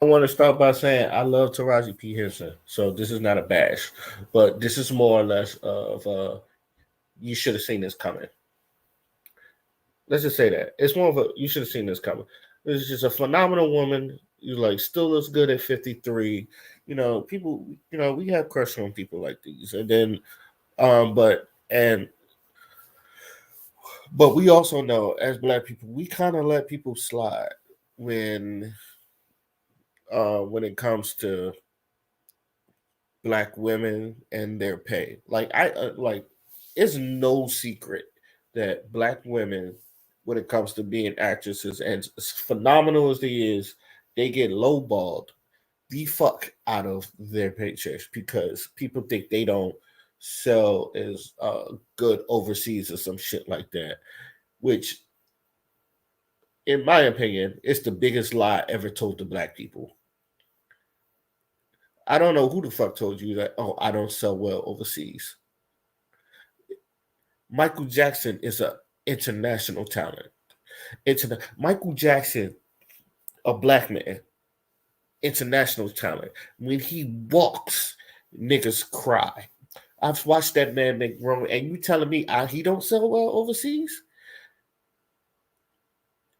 want to start by saying I love Taraji P. Henson, so this is not a bash, but this is more or less of you should have seen this coming. Let's just say that it's more of a you should have seen this coming. It's just a phenomenal woman. You like still looks good at 53. People. We have crush on people like these, and then but and but we also know as black people we kind of let people slide when when it comes to black women and their pay. Like it's no secret that black women, when it comes to being actresses, and as phenomenal as they is, they get lowballed the fuck out of their paychecks because people think they don't sell as good overseas or some shit like that. Which, in my opinion, is the biggest lie ever told to black people. I don't know who the fuck told you that. Oh, I don't sell well overseas. Michael Jackson is a international talent. Michael Jackson, a black man, international talent. When he walks, niggas cry. I've watched that man make grown, and you telling me he don't sell well overseas?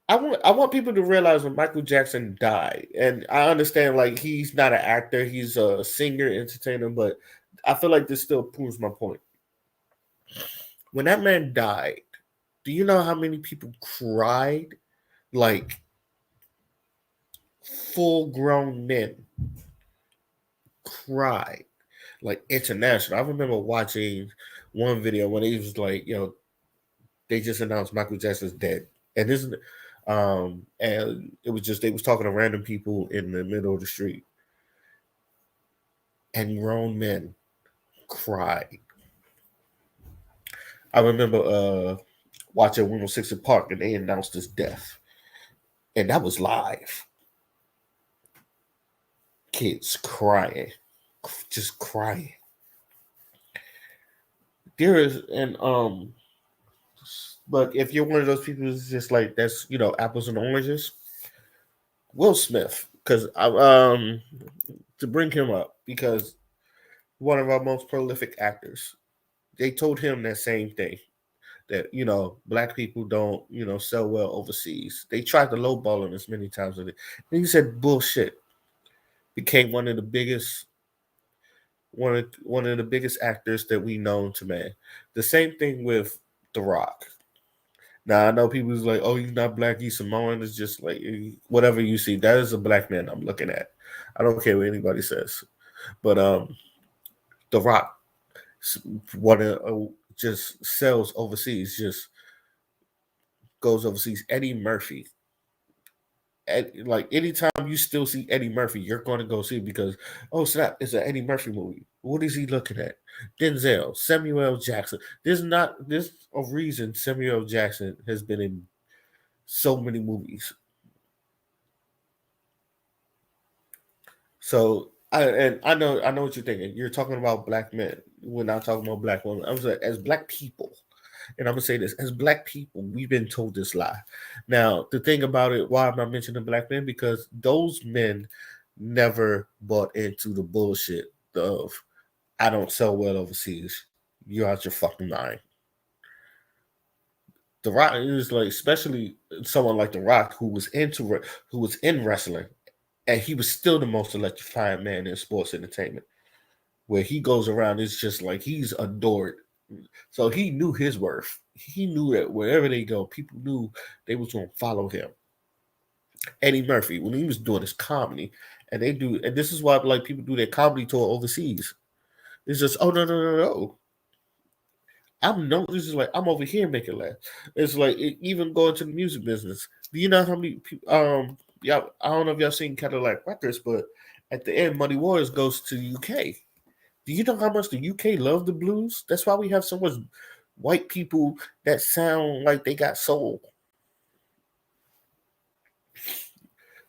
I want people to realize when Michael Jackson died, and I understand like he's not an actor, he's a singer, entertainer, but I feel like this still proves my point. When that man died, do you know how many people cried? Like full grown men cried, like international. I remember watching one video when he was like, they just announced Michael Jackson's dead, and this, and it was just they was talking to random people in the middle of the street, and grown men cried. I remember watching 106 Park, and they announced his death, and that was live. Kids crying, just crying. There is, and but if you're one of those people who's just like that's apples and oranges, Will Smith, because I to bring him up because one of our most prolific actors, they told him that same thing that black people don't sell well overseas. They tried to lowball him as many times with it, and he said bullshit. Became one of the biggest actors that we known to man. The same thing with The Rock. Now I know people's like, oh, he's not black, he's Samoan. It's just like whatever you see. That is a black man I'm looking at. I don't care what anybody says. But The Rock, one just sells overseas. Just goes overseas. Eddie Murphy. Like anytime you still see Eddie Murphy, you're going to go see it because oh snap, it's an Eddie Murphy movie. What is he looking at? Denzel, Samuel Jackson. There's a reason Samuel Jackson has been in so many movies. So I know what you're thinking. You're talking about black men. We're not talking about black women. I was like, as black people, and I'm gonna say this: as black people, we've been told this lie. Now, the thing about it, why am I mentioning black men? Because those men never bought into the bullshit of I don't sell well overseas. You're out your fucking mind. The Rock is like, especially someone like The Rock who was in wrestling, and he was still the most electrifying man in sports entertainment. Where he goes around, it's just like he's adored. So he knew his worth. He knew that wherever they go, people knew they was going to follow him. Eddie Murphy, when he was doing his comedy, and this is why like people do their comedy tour overseas. It's just, oh no, no, no, no. I'm no. This is like I'm over here making laugh. It's like even going to the music business. Do you know how many people? Yeah, I don't know if y'all seen Cadillac Records, but at the end, Muddy Waters goes to UK. Do you know how much the UK love the blues? That's why we have so much white people that sound like they got soul.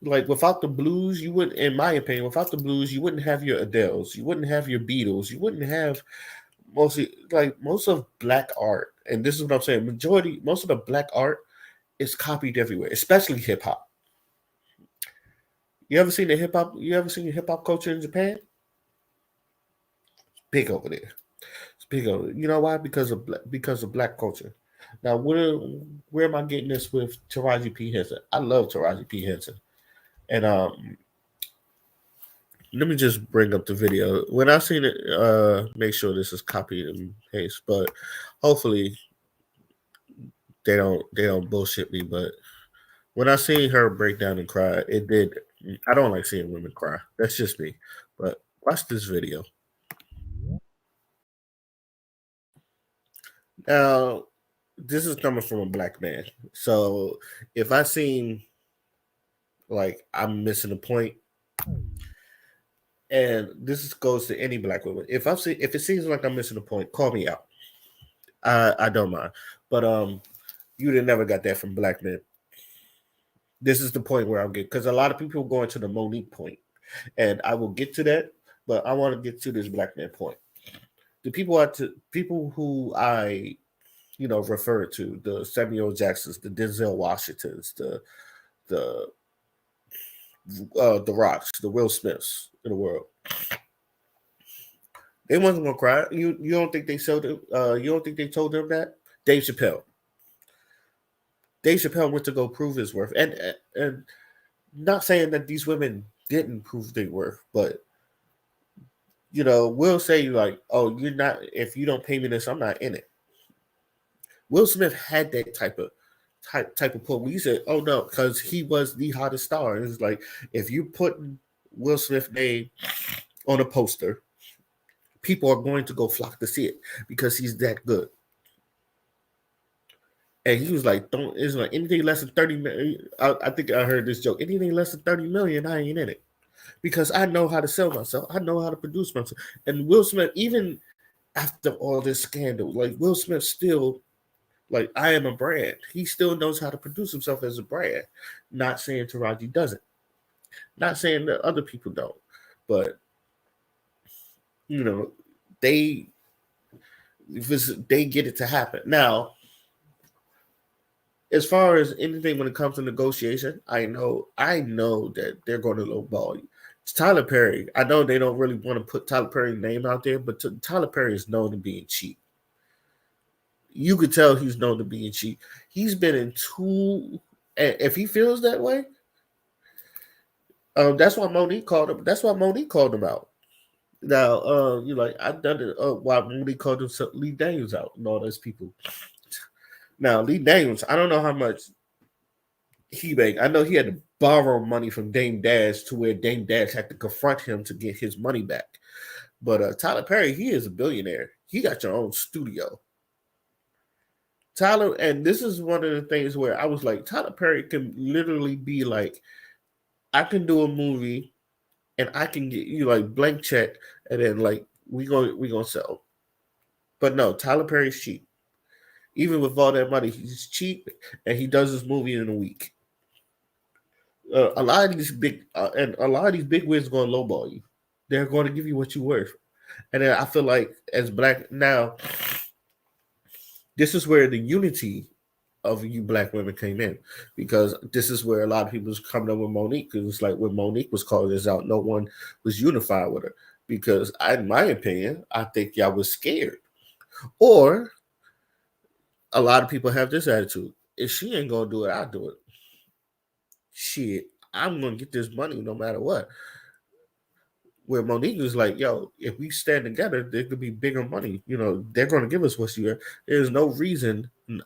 Like without the blues, you wouldn't, in my opinion, without the blues, you wouldn't have your Adeles, you wouldn't have your Beatles, you wouldn't have mostly like most of black art. And this is what I'm saying: most of the black art is copied everywhere, especially hip hop. You ever seen the hip hop? You ever seen the hip hop culture in Japan? Big over there. It's big over. You know why? Because of black culture. Now, where am I getting this with Taraji P Henson? I love Taraji P Henson, and let me just bring up the video. When I seen it, make sure this is copy and paste, but hopefully they don't bullshit me. But when I seen her break down and cry, it did. I don't like seeing women cry. That's just me. But watch this video. Now, this is coming from a black man. So if I seem like I'm missing a point, and goes to any black woman. If it seems like I'm missing a point, call me out. I don't mind. But you'd have never got that from black men. This is the point where I'm getting, because a lot of people are going to the Monique point, and I will get to that. But I want to get to this black man point. The people who I refer to, the Samuel Jacksons, the Denzel Washingtons, the Rocks, the Will Smiths in the world. They wasn't gonna cry. You don't think they showed them? You don't think they told them that? Dave Chappelle. Dave Chappelle went to go prove his worth, and not saying that these women didn't prove their worth, but we'll say like, oh, you're not. If you don't pay me this, I'm not in it. Will Smith had that type of pull. We said, oh no, because he was the hottest star. It's like if you put Will Smith's name on a poster, people are going to go flock to see it because he's that good. And he was like, "Don't." It's like anything less than 30 million. I think I heard this joke. Anything less than 30 million, I ain't in it because I know how to sell myself. I know how to produce myself. And Will Smith, even after all this scandal, like Will Smith still, like, I am a brand. He still knows how to produce himself as a brand. Not saying Taraji doesn't. Not saying that other people don't, but they they get it to happen. Now, as far as anything when it comes to negotiation, I know that they're going to lowball you. It's Tyler Perry. I know they don't really want to put Tyler Perry's name out there, but Tyler Perry is known to being cheap. You could tell he's known to being cheap. He's been in two. And if he feels that way, that's why Monique called him. That's why Monique called him out. Now, you're like, I've done it. Why Monique called him Lee Daniels out and all those people. Now, Lee Daniels, I don't know how much he made. I know he had to borrow money from Dame Dash to where Dame Dash had to confront him to get his money back. But Tyler Perry, he is a billionaire. He got your own studio. Tyler, and this is one of the things where I was like, Tyler Perry can literally be like, I can do a movie and I can get you like blank check and then like we gonna sell. But no, Tyler Perry's cheap. Even with all that money, he's cheap and he does his movie in a week. A lot of these big wigs going to lowball you. They're going to give you what you're worth. And then I feel like as black now, this is where the unity of you black women came in, because this is where a lot of people was coming up with Monique, because it's like when Monique was calling this out, no one was unified with her, because in my opinion, I think y'all was scared, or a lot of people have this attitude: if she ain't gonna do it, I'll do it. Shit, I'm gonna get this money no matter what. Where Monique was like, yo, if we stand together, there could be bigger money. They're gonna give us what's here. There's no reason an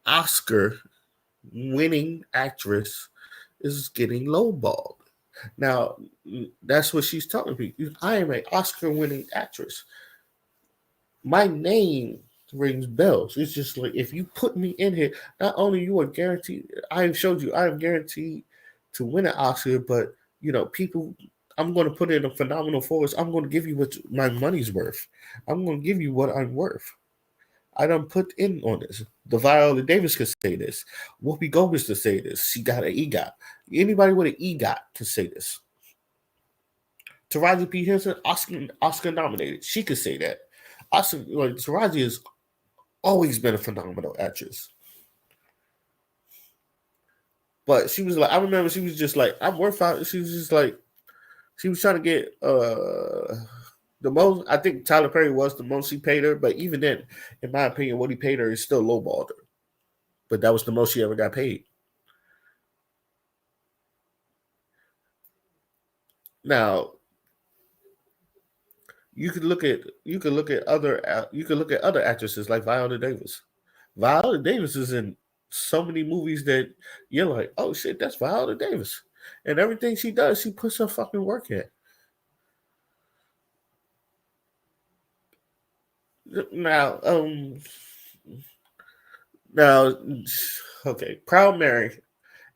Oscar winning actress is getting lowballed. Now, that's what she's telling me. I am an Oscar winning actress. My name rings bells. It's just like if you put me in here, not only you are guaranteed, I have showed you I am guaranteed to win an Oscar, but people, I'm going to put in a phenomenal force. I'm going to give you what my money's worth. I'm going to give you what I'm worth. I don't put in on this. The Viola Davis could say this. Whoopi Goldberg could say this. She got an EGOT. Anybody with an EGOT can say this. Taraji P. Henson, Oscar nominated. She could say that. Taraji has always been a phenomenal actress. But she was like, I remember she was just like, I'm worth out. She was just like, she was trying to get the most. I think Tyler Perry was the most he paid her, but even then, in my opinion, what he paid her is still lowballed her. But that was the most she ever got paid. Now you could look at other you could look at other actresses like Viola Davis. Viola Davis is in so many movies that you're like, oh shit, that's Viola Davis, and everything she does, she puts her fucking work in. Now, now, okay, Proud Mary,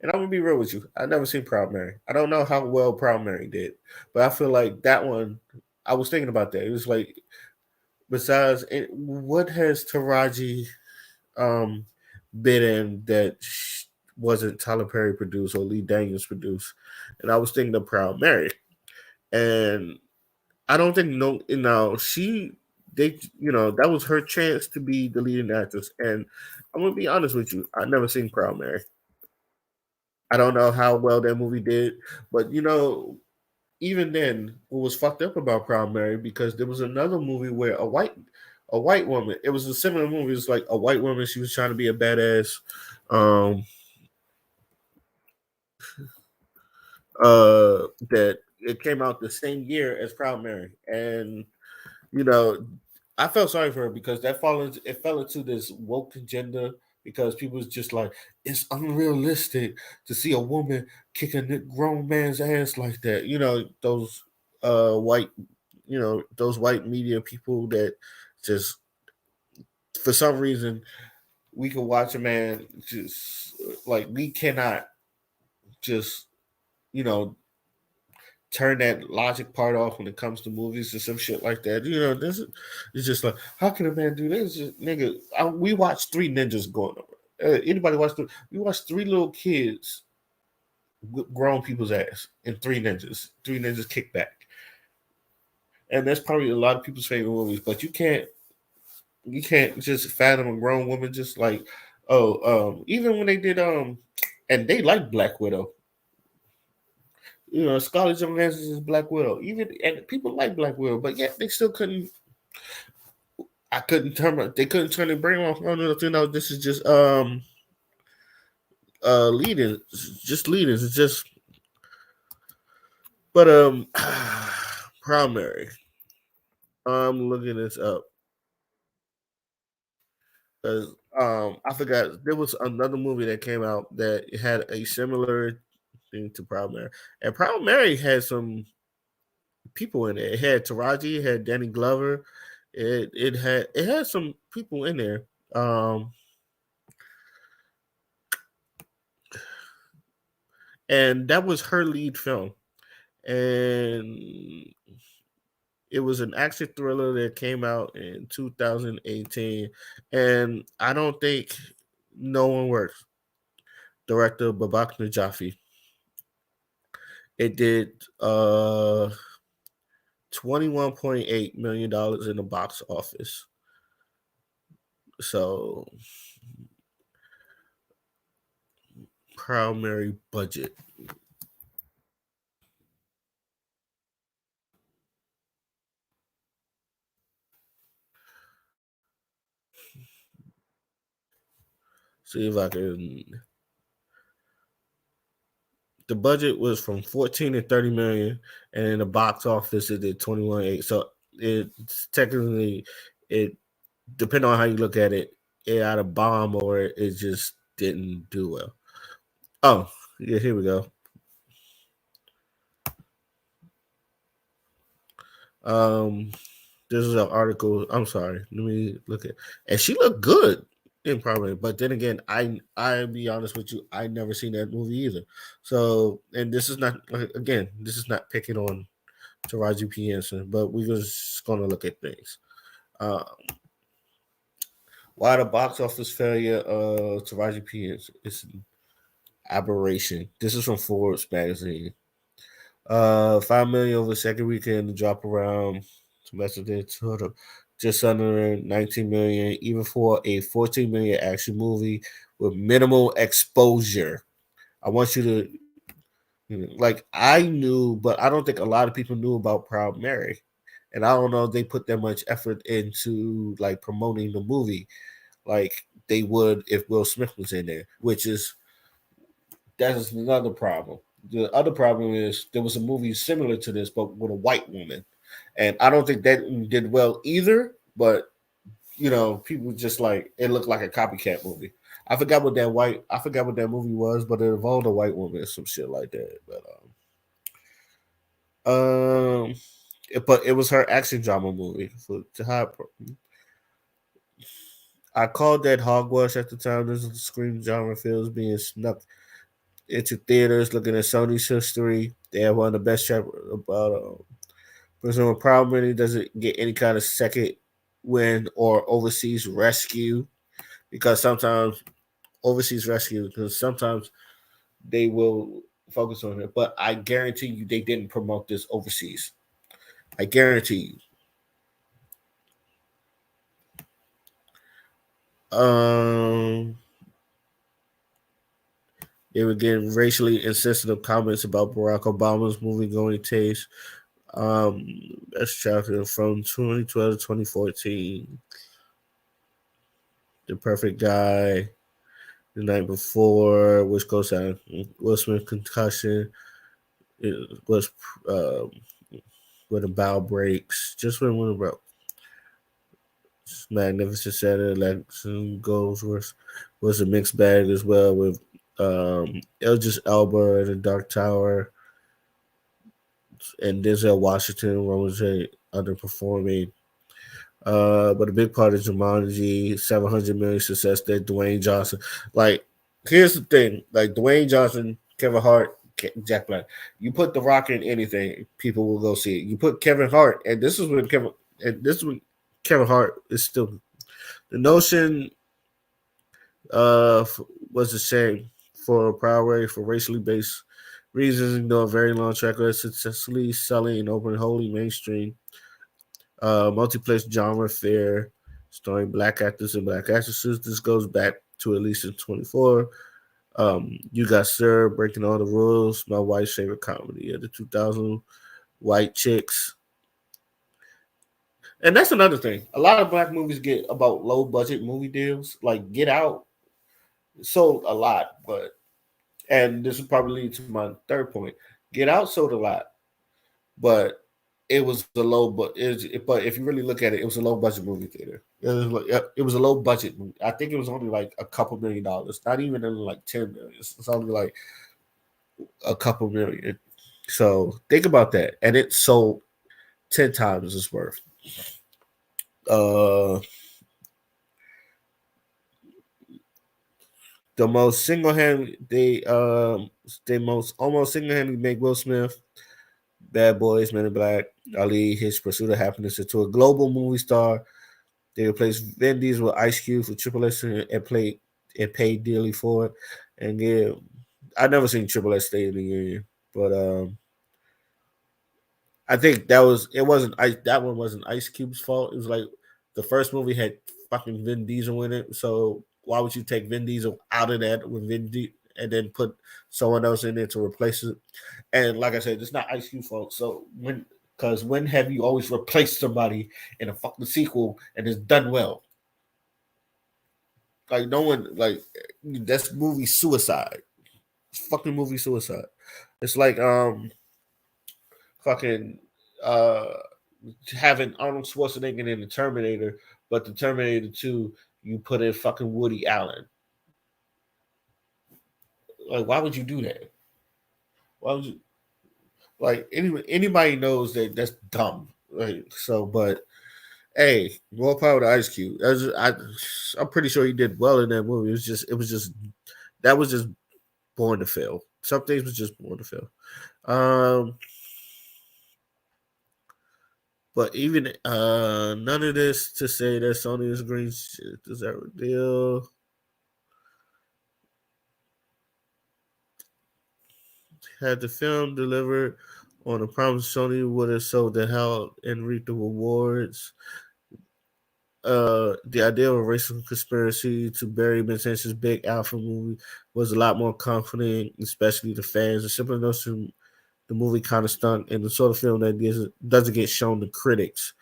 and I'm gonna be real with you. I never seen Proud Mary. I don't know how well Proud Mary did, but I feel like that one. I was thinking about that. It was like, besides, what has Taraji um been in that wasn't Tyler Perry produced or Lee Daniels produced? And I was thinking of Proud Mary, and I don't think no, she they that was her chance to be the leading actress. And I'm gonna be honest with you, I never seen Proud Mary. I don't know how well that movie did, but even then, what was fucked up about Proud Mary, because there was another movie where a white woman, it was a similar movie. It was like a white woman, she was trying to be a badass. Um, that it came out the same year as Proud Mary, and you know, I felt sorry for her because it fell into this woke agenda, because people was just like, it's unrealistic to see a woman kick a grown man's ass like that. Those white, those white media people that just, for some reason, we can watch a man just like, we cannot just, you know turn that logic part off when it comes to movies or some shit like that. This is, it's just like, how can a man do this? Just, nigga, we watched Three Ninjas going over. Anybody watch? We watched three little kids with grown people's ass in Three Ninjas. Three Ninjas Kick Back, and that's probably a lot of people's favorite movies. But you can't just fathom a grown woman just like, even when they did and they like Black Widow. Scarlett Johansson is Black Widow. Even, and people like Black Widow, but yet they still couldn't. I couldn't turn. They couldn't turn their brain off. Oh no, this is just leaders, just leaders. It's just, but primary. I'm looking this up because I forgot there was another movie that came out that had a similar thing to Proud Mary, and Proud Mary had some people in it. It had Taraji, it had Danny Glover, it had some people in there. Um, and that was her lead film, and it was an action thriller that came out in 2018, and I don't think no one works. Director Babak Najafi. It did $21.8 million in the box office. So, primary budget. See if I can. The budget was from 14 to 30 million, and in the box office it did 21.8. So it's technically, it depending on how you look at it, it had a bomb or it just didn't do well. Oh, yeah, here we go. Um, this is an article. I'm sorry. Let me look at, and she looked good in Primary. But then again, I be honest with you, I never seen that movie either. So, and this is not, again, this is not picking on Taraji P. Henson, but we're just gonna look at things. Uh, why the box office failure Taraji P. Henson is an aberration. This is from Forbes magazine. 5 million over the second weekend to drop around semester total just under 19 million, even for a 14 million action movie with minimal exposure. I want you to like I knew, but I don't think a lot of people knew about Proud Mary, and I don't know if they put that much effort into like promoting the movie like they would if Will Smith was in there, which is that is another problem. The other problem is there was a movie similar to this, but with a white woman, and I don't think that did well either. But people just like it looked like a copycat movie. I forgot what that movie was, but it involved a white woman or some shit like that. Um, but it was her action drama movie. I called that hogwash at the time. This is the scream genre films being snuck into theaters. Looking at Sony's history, they have one of the best chapters about Prisoner Proud Many doesn't get any kind of second win or overseas rescue because sometimes overseas rescue because sometimes they will focus on it. But I guarantee you, they didn't promote this overseas. I guarantee you. They were getting racially insensitive comments about Barack Obama's movie going taste. Um, Best chapter from 2012 to 2014. The Perfect Guy. The night before, which goes out. Will Smith concussion. It was um, when the bow breaks. Just when about Magnificent Seven, election goes was a mixed bag as well with Idris Elba and the Dark Tower and Denzel Washington, Roman J underperforming. But a big part of Jumanji, 700 million success that Dwayne Johnson. Like, here's the thing: like Dwayne Johnson, Kevin Hart, Jack Black. You put The Rock in anything, people will go see it. You put Kevin Hart, and this is when Kevin Hart is still the notion. Uh, was the same for Proud Way for racially based reasons. A very long track record, successfully selling and opening wholly mainstream multiplex genre fair starring black actors and black actresses. This goes back to at least in 24. You Got Sir, Breaking All the Rules, my wife's favorite comedy of the 2000 White Chicks. And that's another thing. A lot of black movies get about low budget movie deals. Like Get Out sold a lot, but and this will probably lead to my third point. Get Out sold a lot, but it was a low but but if you really look at it, it was a low budget movie theater. It was a low budget movie. I think it was only like a couple $1,000,000, not even like 10 million. It's only like a couple million. So think about that, and it sold 10 times its worth. Uh, the most single hand they most almost single handedly make Will Smith, Bad Boys, Men in Black, Ali, His Pursuit of Happiness into a global movie star. They replaced Vin Diesel with Ice Cube for Triple S and paid dearly for it. And yeah, I never seen Triple S State of the Union, but I think it wasn't that one wasn't Ice Cube's fault. It was like the first movie had fucking Vin Diesel in it, so why would you take Vin Diesel out of that with and then put someone else in there to replace it? And like I said, it's not Ice Cube's fault. So when have you always replaced somebody in a fucking sequel and it's done well? Like no one like that's movie suicide. It's fucking movie suicide. It's like fucking uh having Arnold Schwarzenegger in the Terminator, but the Terminator 2 you put in fucking Woody Allen. Like why would you do that? Why would you like anybody knows that that's dumb. Right. So but hey, more power to Ice Cube. I'm pretty sure he did well in that movie. It was just that was just born to fail. Some things was just born to fail. Um, but even none of this to say that Sony is green shit. Does that deal? Had the film delivered on the promise, Sony would have sold the hell and reaped the rewards. The idea of a racial conspiracy to bury Ben Sanchez' big alpha movie was a lot more confident, especially the fans. The simple notion the movie kind of stunk, and the sort of film that doesn't get shown to critics.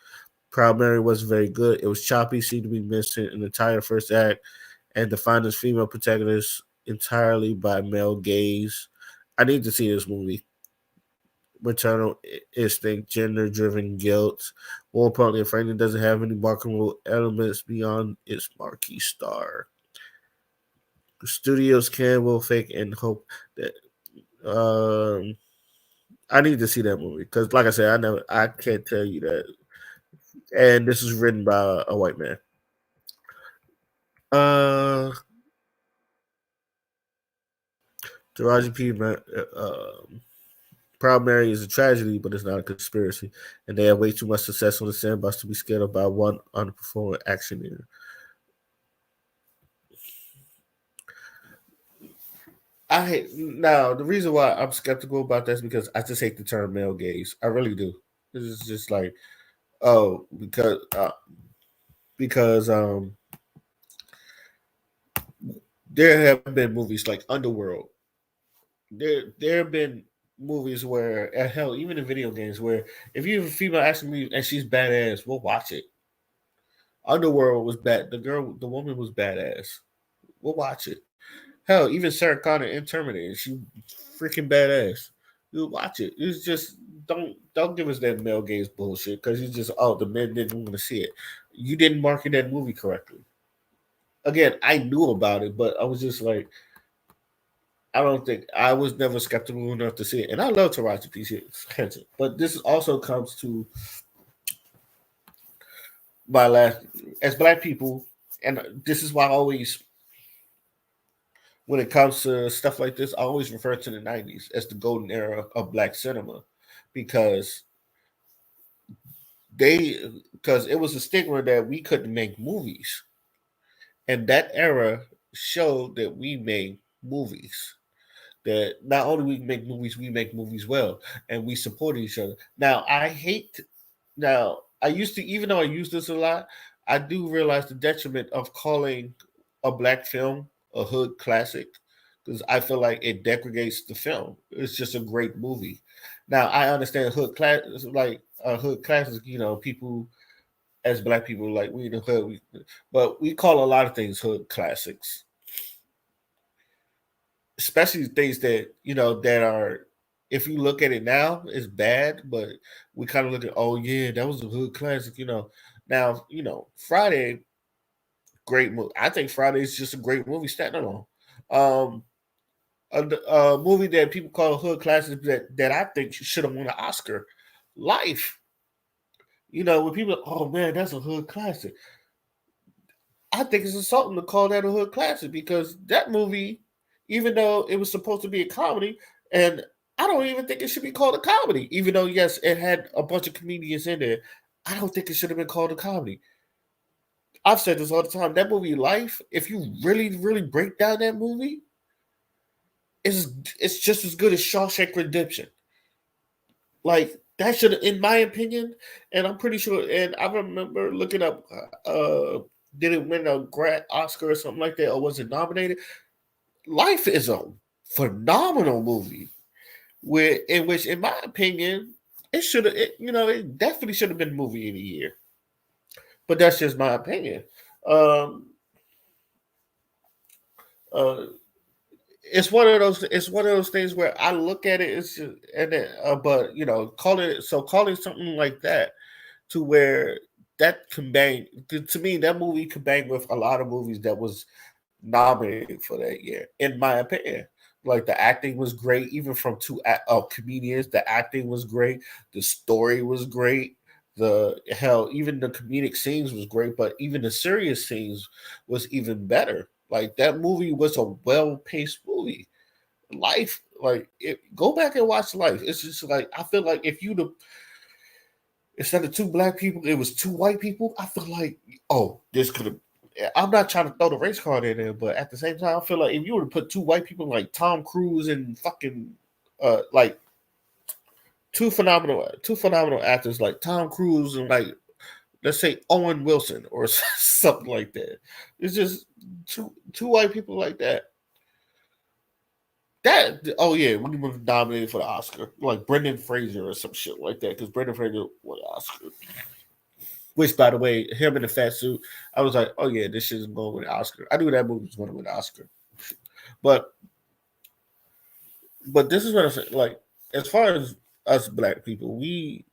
Proud Mary was very good. It was choppy, seemed to be missing an entire first act, and defined as female protagonist entirely by male gaze. I need to see this movie. Maternal instinct, gender driven guilt. More importantly, Franklin doesn't have any marketable elements beyond its marquee star. Studios can will fake and hope that I need to see that movie because, like I said, I can't tell you that. And this is written by a white man. Uh, Taraji P. Proud Mary is a tragedy, but it's not a conspiracy, and they have way too much success on the sandbox to be scared of by one underperforming action hero. Now the reason why I'm skeptical about this is because I just hate the term male gaze. I really do. This is just like, oh, because there have been movies like Underworld. There have been movies where, hell, even in video games, where if you have a female action movie and she's badass, we'll watch it. Underworld was bad. The woman was badass. We'll watch it. Hell, even Sarah Connor in Terminator, she freaking badass. You'll watch it. It's just don't give us that male gaze bullshit because you just the men didn't want to see it. You didn't market that movie correctly. Again, I knew about it, but I was just like, I don't think I was never skeptical enough to see it. And I love Taraji P. Henson, but this also comes to my last as black people, and this is why I always, when it comes to stuff like this, I always refer to the '90s as the golden era of black cinema, because they because it was a stigma that we couldn't make movies, and that era showed that we made movies. That not only we make movies well, and we support each other. Now I hate. Now I used to, even though I use this a lot, I do realize the detriment of calling a black film a hood classic, because I feel like it degrades the film. It's just a great movie. Now I understand hood class, like a hood classic. People as black people, like we in the hood, but we call a lot of things hood classics, especially things that that are, if you look at it now, it's bad, but we kind of look at, oh yeah, that was a hood classic. Now Friday, great movie. I think Friday is just a great movie standing alone. Um, a movie that people call a hood classic that I think should have won an Oscar. Life. When people, oh man, that's a hood classic. I think it's insulting to call that a hood classic because that movie, even though it was supposed to be a comedy, and I don't even think it should be called a comedy, even though yes, it had a bunch of comedians in there. I don't think it should have been called a comedy. I've said this all the time. That movie, Life, if you really, really break down that movie, it's just as good as Shawshank Redemption. Like that should, in my opinion, and I'm pretty sure. And I remember looking up, did it win a Grant Oscar or something like that, or was it nominated? Life is a phenomenal movie, in which, in my opinion, it should have. It definitely should have been movie of the year. But that's just my opinion. Um, uh, it's one of those. It's one of those things where I look at it. It's just, and then, but calling something like that to where that can bang, to me, that movie could bang with a lot of movies that was nominated for that year, in my opinion. Like the acting was great, even from two comedians. The acting was great. The story was great. The hell, even the comedic scenes was great, but even the serious scenes was even better. Like that movie was a well paced movie. Life, go back and watch Life. It's just like I feel like if you the instead of two black people, it was two white people. I feel like, oh, this could have. I'm not trying to throw the race card in there, but at the same time, I feel like if you were to put two white people like Tom Cruise and fucking, like two phenomenal actors like Tom Cruise and like let's say Owen Wilson or something like that. It's just two white people like that. That oh yeah, we were nominated for the Oscar, like Brendan Fraser or some shit like that, because Brendan Fraser won the Oscar. Which, by the way, him in the fat suit, I was like, oh yeah, this shit is going to win an Oscar. I knew that movie was going to win an Oscar, but this is what I said. Like, as far as us black people, we,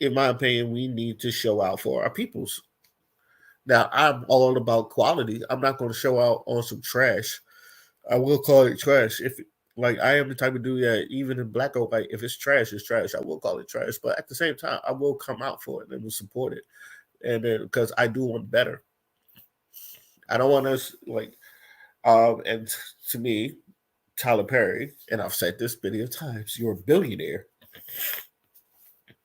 in my opinion, we need to show out for our peoples. Now, I'm all about quality. I'm not going to show out on some trash. I will call it trash if, like, I am the type of dude that even in black or white, if it's trash, it's trash. I will call it trash, but at the same time, I will come out for it and will support it, and then because I do want better. I don't want us like, and to me, Tyler Perry, and I've said this many of times, you're a billionaire.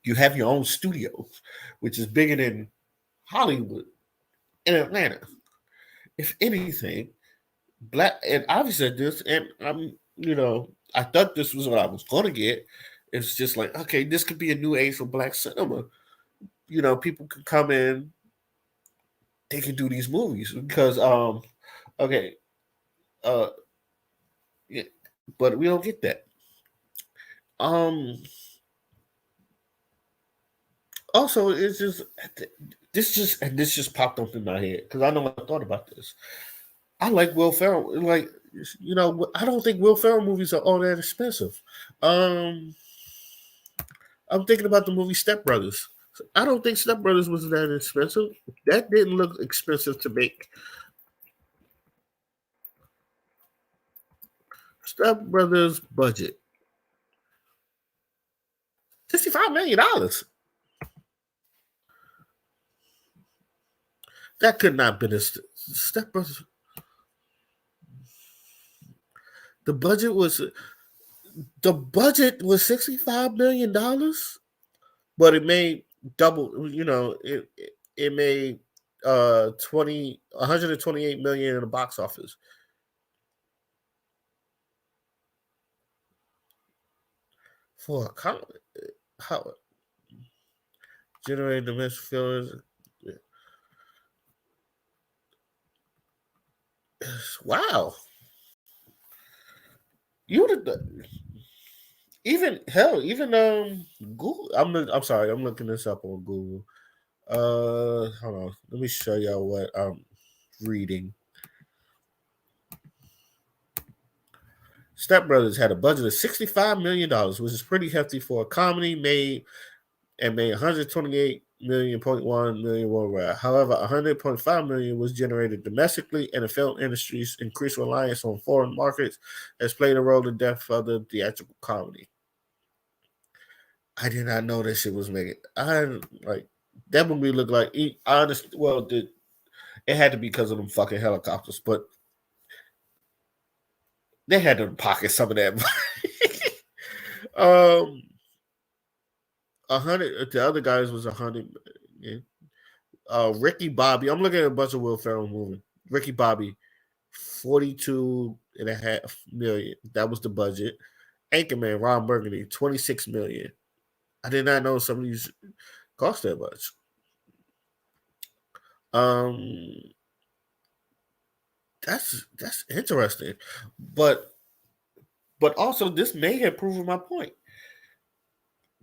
You have your own studios, which is bigger than Hollywood and Atlanta. If anything, black, and I've said this, and I thought this was what I was going to get. It's just like, okay, this could be a new age for black cinema. People can come in, they can do these movies because, okay, uh, yeah, but we don't get that. Um, Also, it's just this just popped up in my head because I know I thought about this. I like Will Ferrell. Like, I don't think Will Ferrell movies are all that expensive. Um, I'm thinking about the movie Step Brothers. I don't think Step Brothers was that expensive. That didn't look expensive to make. Step Brothers budget $65 million. That could not have been a Step Brothers. The budget was $65 million, but it made double. It made 128 million in the box office for a how generated domestic films. Wow, you would have even hell even Google. I'm sorry, I'm looking this up on Google. Hold on, let me show y'all what I'm reading. Step Brothers had a budget of $65 million, which is pretty hefty for a comedy made 128 million worldwide. However, 100.5 million was generated domestically, and the film industry's increased reliance on foreign markets has played a role in the death of the theatrical comedy. I did not know that shit was making. I like that movie looked like. Honest, well, it had to be because of them fucking helicopters, but they had to pocket some of that. um, 100. The other guys was 100. Yeah. Ricky Bobby. I'm looking at a bunch of Will Ferrell movies. Ricky Bobby, 42.5 million. That was the budget. Anchorman, Ron Burgundy, 26 million. I did not know some of these cost that much. Um, that's interesting, but also this may have proven my point.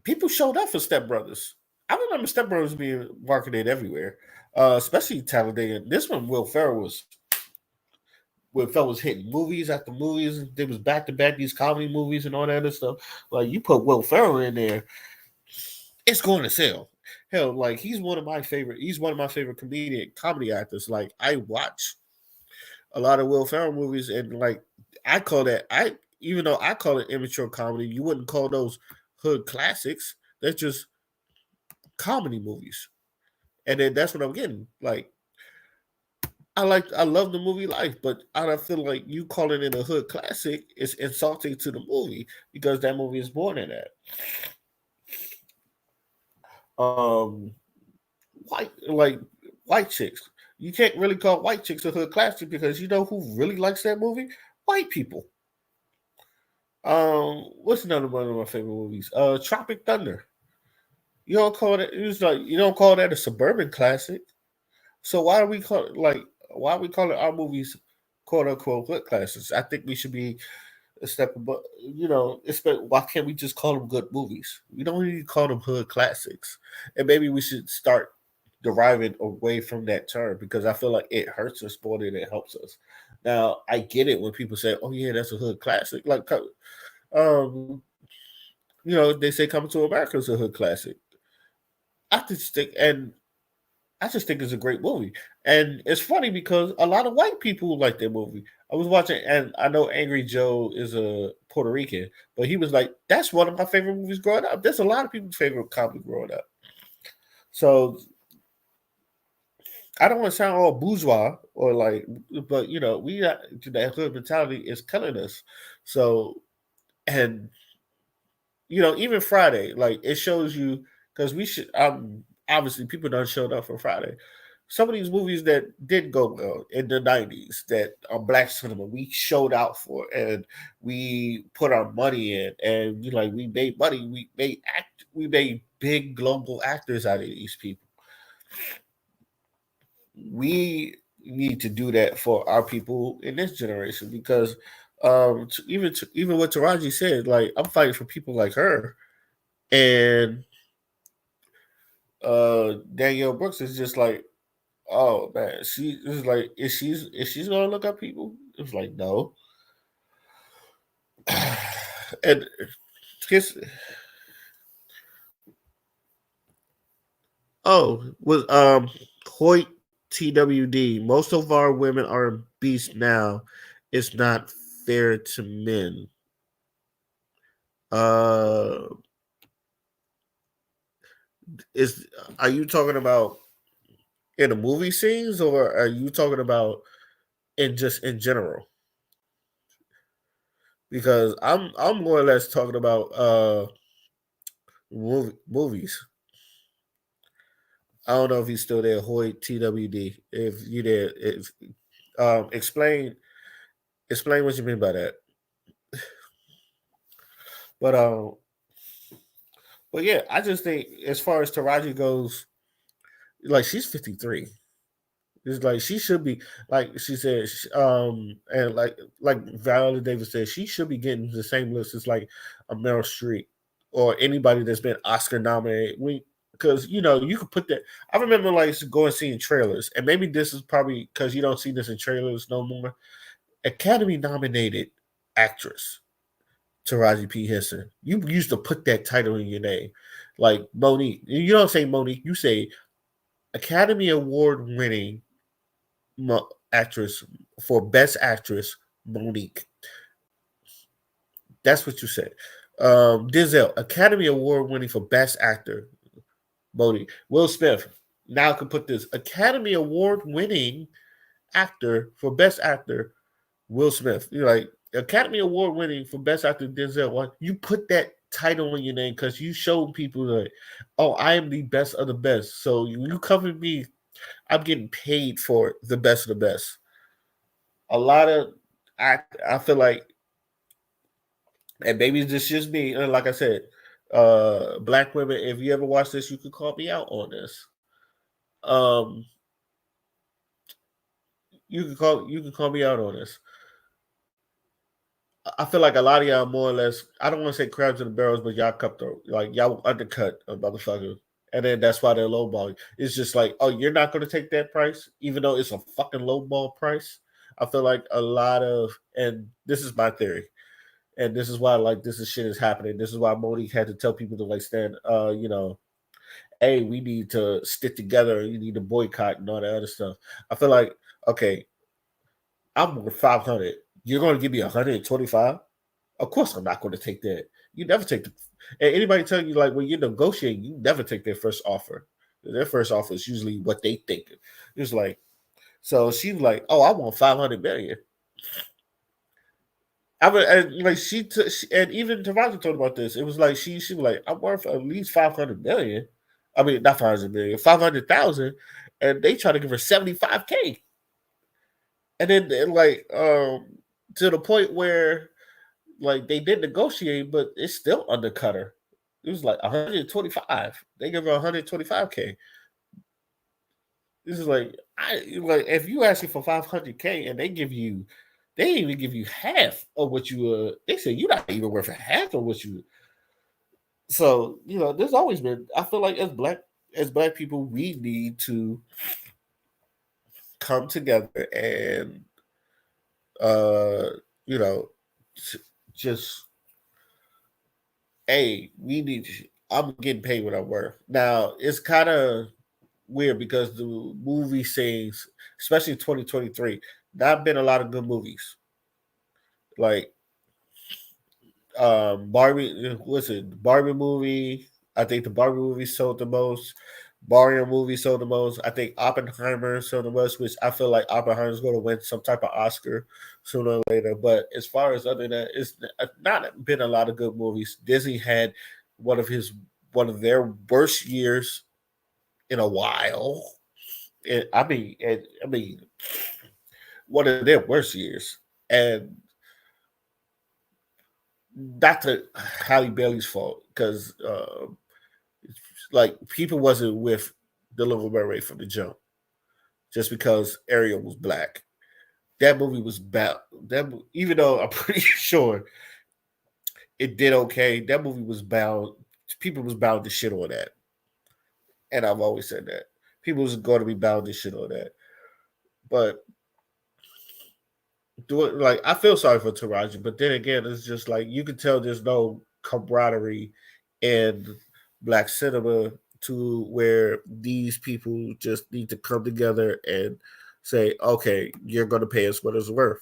People showed up for Step Brothers. I remember Step Brothers being marketed everywhere, especially Talladega. This one, Will Ferrell was hitting movies after movies. There was back to back these comedy movies and all that other stuff. Like you put Will Ferrell in there, it's going to sell. Hell, like he's one of my favorite. He's one of my favorite comedy actors. Like I watch a lot of Will Ferrell movies, and like I call that even though I call it immature comedy, you wouldn't call those hood classics. They're just comedy movies, and then that's what I'm getting. Like I love the movie Life, but I don't feel like you calling it a hood classic is insulting to the movie because that movie is more than that. Um, like white chicks. You can't really call white chicks a hood classic because you know who really likes that movie? White people. What's another one of my favorite movies? Tropic Thunder. You don't call it. It's like you don't call that a suburban classic. So why are we call like why are we calling our movies quote unquote hood classics? I think we should be a step above. Why can't we just call them good movies? We don't need to call them hood classics. And maybe we should start deriving away from that term because I feel like it hurts us more than it helps us. Now I get it when people say, "Oh yeah, that's a hood classic." Like, um, they say "Coming to America" is a hood classic. I just think, and I just think it's a great movie. And it's funny because a lot of white people like that movie. I was watching, and I know Angry Joe is a Puerto Rican, but he was like, "That's one of my favorite movies growing up." That's a lot of people's favorite comedy growing up. So I don't want to sound all bourgeois or like, but we got that hood mentality is killing us. So, and even Friday, like it shows you because we should obviously people don't showed up for Friday. Some of these movies that did go well in the '90s that are black cinema, we showed out for and we put our money in and we made money. We made big global actors out of these people. We need to do that for our people in this generation because even what Taraji said, like I'm fighting for people like her and Danielle Brooks is just like, oh man, she is like, is she's gonna look up people? It's like no, and his was Hoyt TWD. Most of our women are beasts now. It's not fair to men. Uh, is are you talking about in the movie scenes or are you talking about in general? Because I'm more or less talking about movies. I don't know if he's still there, Hoyt TWD. If you there, if explain what you mean by that. But yeah, I just think as far as Taraji goes, like she's 53. It's like she should be like she said, and like Viola Davis said, she should be getting the same list as like a Meryl Streep or anybody that's been Oscar nominated. Because you could put that. I remember like going seeing trailers, and maybe this is probably because you don't see this in trailers no more. Academy nominated actress Taraji P Henson. You used to put that title in your name, like Monique. You don't say Monique. You say Academy Award winning actress for Best Actress, Monique. That's what you said. Denzel, Academy Award winning for Best Actor, Monique. Will Smith, now I can put this Academy Award winning actor for Best Actor, Will Smith. You're like Academy Award winning for Best Actor, Denzel. What you put that title on your name because you showed people like, oh, I am the best of the best. So you cover me, I'm getting paid for the best of the best. A lot of I feel like, and maybe this just me. And like I said, black women. If you ever watch this, you can call me out on this. Um, you can call me out on this. I feel like a lot of y'all more or less. I don't want to say crabs in the barrels, but y'all cutthroat. Like y'all undercut a motherfucker, and then that's why they're lowballing. It's just like, oh, you're not going to take that price, even though it's a fucking lowball price. I feel like a lot of, and this is my theory. And this is why like this is shit is happening. This is why Monique had to tell people to like stand, hey, we need to stick together. You need to boycott and all that other stuff. I feel like okay, I'm worth 500. You're going to give me 125? Of course, I'm not going to take that. You never take the. And anybody telling you like when you're negotiating, you never take their first offer. Their first offer is usually what they think. It's like so she's like, oh, I want 500 million. I mean, and like and even Taraji talked about this. It was like she was like, I'm worth at least 500 million. I mean, not 500 million, 500,000, and they try to give her 75K, and then and like to the point where like they did negotiate, but it still undercut her. It was like 125. They give her 125K. This is like if you asking for 500K and they ain't even give you half of what you they say you're not even worth half of what you. So there's always been. I feel like as black people, we need to come together and uh you know just hey, we need. I'm getting paid what I'm worth. Now it's kind of weird because the movie scenes, especially 2023, not been a lot of good movies. Like Barbie, what's it? Barbie movie. I think the Barbie movie sold the most. Mario movie sold the most. I think Oppenheimer sold the most, which I feel like Oppenheimer's going to win some type of Oscar sooner or later. But as far as other than that, it's not been a lot of good movies. Disney had one of his one of their worst years in a while. I mean, one of their worst years, and not to Halle Bailey's fault because like people wasn't with the Little Mermaid from the jump just because Ariel was black. That movie was bad. Even though I'm pretty sure it did okay, that movie was bound. People was bound to shit on that, and I've always said that people was going to be bound to shit on that. But do it like I feel sorry for Taraji, but then again, it's just like you can tell there's no camaraderie in black cinema to where these people just need to come together and say, okay, you're gonna pay us what it's worth.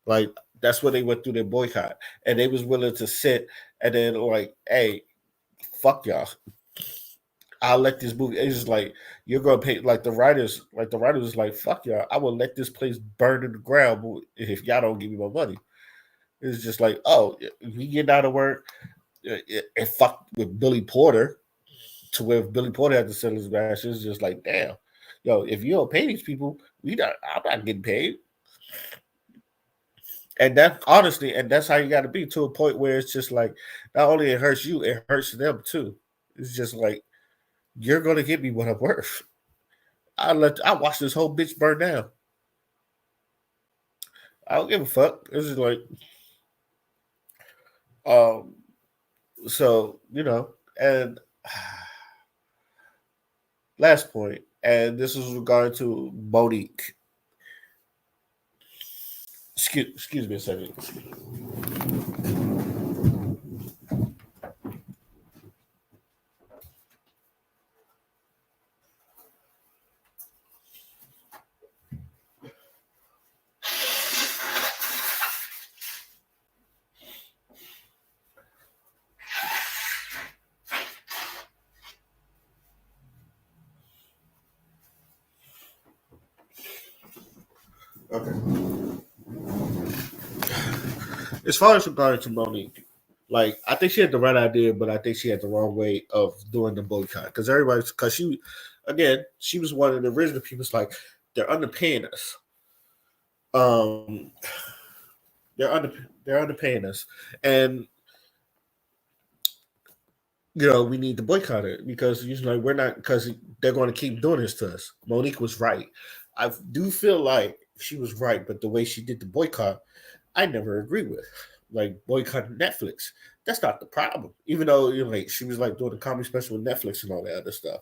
Like that's when they went through their boycott. And they was willing to sit and then like, hey, fuck y'all. I'll let this movie. It's just like you're gonna pay like the writers is like, fuck y'all. I will let this place burn to the ground if y'all don't give me my money. It's just like, oh, we get out of work and fuck with Billy Porter to where if Billy Porter had to sell his match, it's just like, damn, yo, if you don't pay these people, I'm not getting paid. And that honestly, and that's how you got to be to a point where it's just like, not only it hurts you, it hurts them too. It's just like you're gonna give me what I'm worth. I watch this whole bitch burn down. I don't give a fuck. It's just like um so and last point, and this is regarding to Monique. Excuse me a second. Okay. As far as regarding to Monique, like I think she had the right idea, but I think she had the wrong way of doing the boycott because she was one of the original people. Like they're underpaying us. Um, they're underpaying us, and we need to boycott it because we're not because they're going to keep doing this to us. Monique was right. I do feel like she was right, but the way she did the boycott, I never agree with. Like boycotting Netflix, that's not the problem. Even though like she was like doing a comedy special with Netflix and all that other stuff.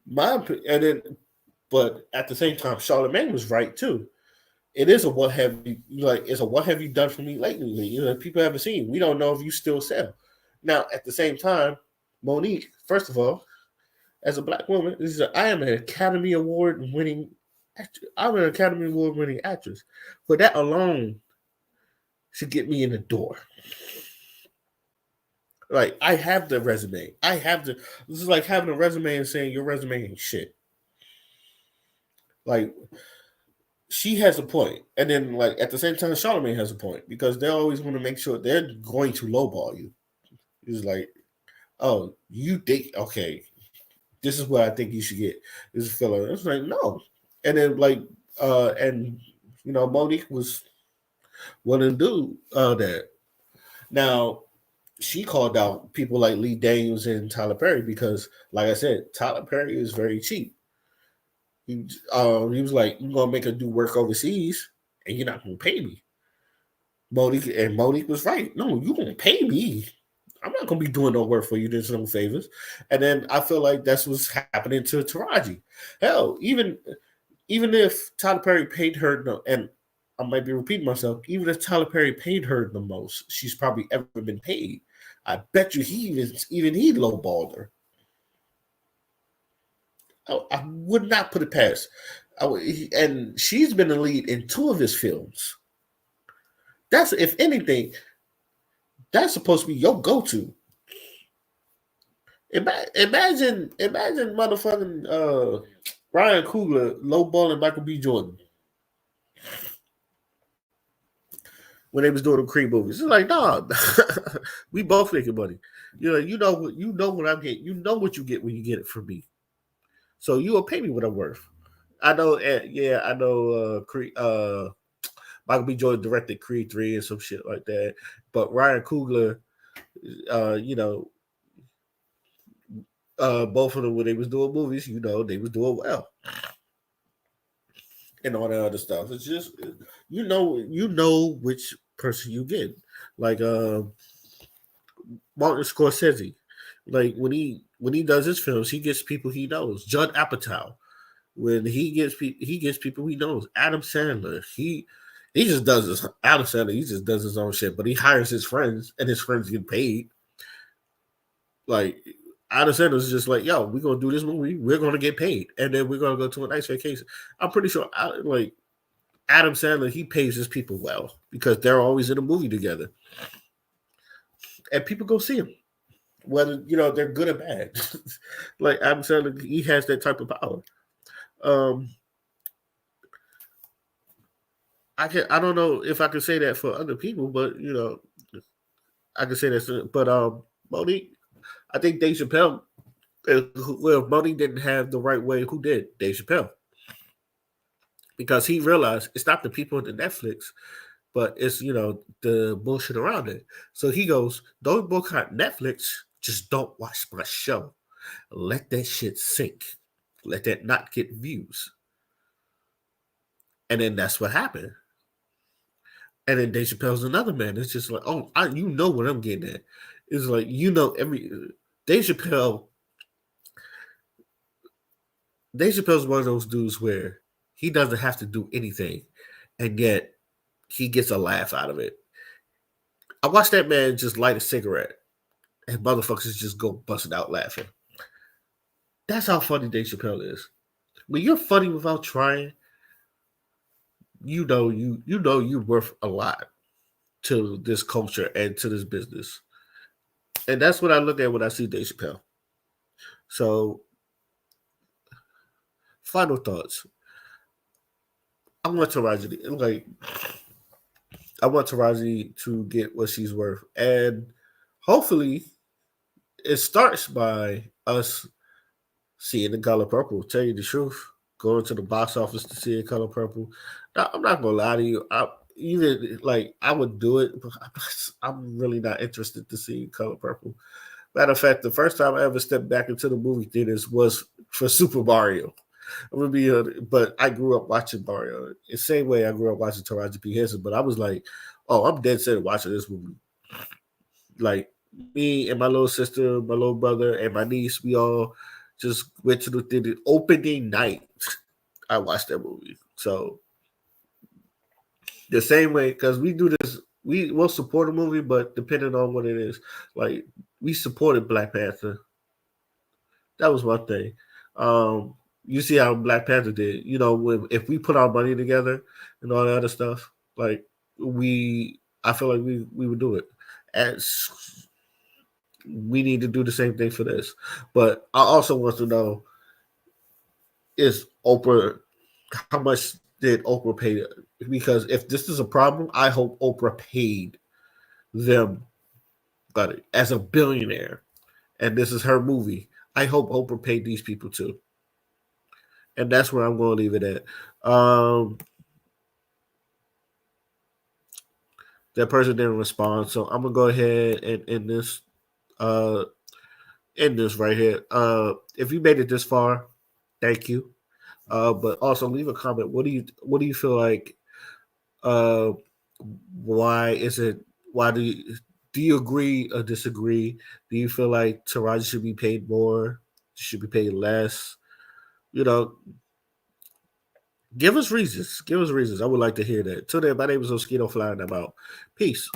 And then, but at the same time, Charlamagne was right too. It is a what have you done for me lately? People haven't seen. We don't know if you still sell. Now, at the same time, Monique, first of all, as a black woman, I am an Academy Award winning actress. I'm an Academy Award winning actress. For that alone should get me in the door. Like I have the resume. This is like having a resume and saying your resume ain't shit. Like she has a point, and then like at the same time, Charlamagne has a point because they always want to make sure they're going to lowball you. It's like, oh, you think okay, this is what I think you should get. This is filler. It's like no, and then like and Monique was willing to do that. Now she called out people like Lee Daniels and Tyler Perry because, like I said, Tyler Perry is very cheap. He was like, "You gonna make her do work overseas, and you're not gonna pay me." Monique was right. No, you gonna pay me. I'm not gonna be doing no work for you. There's no favors. And then I feel like that's what's happening to Taraji. Hell, even if Tyler Perry paid her and I might be repeating myself, even if Tyler Perry paid her the most she's probably ever been paid, I bet you even he lowballed her. I would not put it past. And she's been the lead in two of his films. That's if anything, that's supposed to be your go-to. Imagine motherfucking Ryan Coogler lowballing Michael B. Jordan when they was doing the Creed movies. It's like, nah, we both making money. You know what I'm getting. You know what you get when you get it from me. So you will pay me what I'm worth. I know. Yeah, I know. Creed. Michael B. Jordan directed Creed 3 and some shit like that. But Ryan Coogler, you know, both of them when they was doing movies, they was doing well and all that other stuff. It's just you know which person you get. Like Martin Scorsese, like when he does his films, he gets people he knows. Judd Apatow, when he gets people he knows. Adam Sandler, he just does his Adam Sandler. He just does his own shit, but he hires his friends, and his friends get paid. Like Adam Sandler's just like, yo, we're gonna do this movie, we're gonna get paid, and then we're gonna go to a nice vacation. I'm pretty sure, like Adam Sandler, he pays his people well because they're always in a movie together, and people go see him, whether they're good or bad. Like Adam Sandler, he has that type of power. Um, I don't know if I can say that for other people, but I can say that. But Monique, I think Dave Chappelle. Well, Monique didn't have the right way. Who did? Dave Chappelle, because he realized it's not the people in the Netflix, but it's the bullshit around it. So he goes, "Don't boycott Netflix. Just don't watch my show. Let that shit sink. Let that not get views." And then that's what happened. And then Dave Chappelle's another man. It's just like, oh, you know what I'm getting at. It's like every Dave Chappelle. Dave Chappelle's one of those dudes where he doesn't have to do anything, and yet he gets a laugh out of it. I watched that man just light a cigarette, and motherfuckers just go busting out laughing. That's how funny Dave Chappelle is. When you're funny without trying, you know you're worth a lot to this culture and to this business. And that's what I look at when I see Dave Chappelle. So, final thoughts. I want Taraji like I want Taraji to get what she's worth, and hopefully, it starts by us seeing the color purple. Tell you the truth, going to the box office to see a color purple. Now, I'm not gonna lie to you. Even like I would do it, but I'm really not interested to see color purple. Matter of fact, the first time I ever stepped back into the movie theaters was for Super Mario. I'm gonna be, but I grew up watching Mario. The same way I grew up watching Taraji P Henson. But I was like, oh, I'm dead set watching this movie. Like me and my little sister, my little brother, and my niece, we all just went to the theater opening night. I watched that movie. So the same way, because we do this, we will support a movie, but depending on what it is, like we supported Black Panther. That was one thing. You see how Black Panther did. If we put our money together and all that other stuff, like I feel like we would do it. As we need to do the same thing for this. But I also want to know, is Oprah, how much did Oprah pay? Because if this is a problem, I hope Oprah paid them, but as a billionaire, and this is her movie, I hope Oprah paid these people too. And that's where I'm going to leave it at. That person didn't respond, so I'm gonna go ahead and uh end this right here. If you made it this far, thank you. But also leave a comment. What do you feel like? Uh, why is it? Why do you agree or disagree? Do you feel like Taraji should be paid more? Should be paid less? You know, give us reasons. Give us reasons. I would like to hear that. Till then, my name is Mosquito Flying. I'm out. Peace.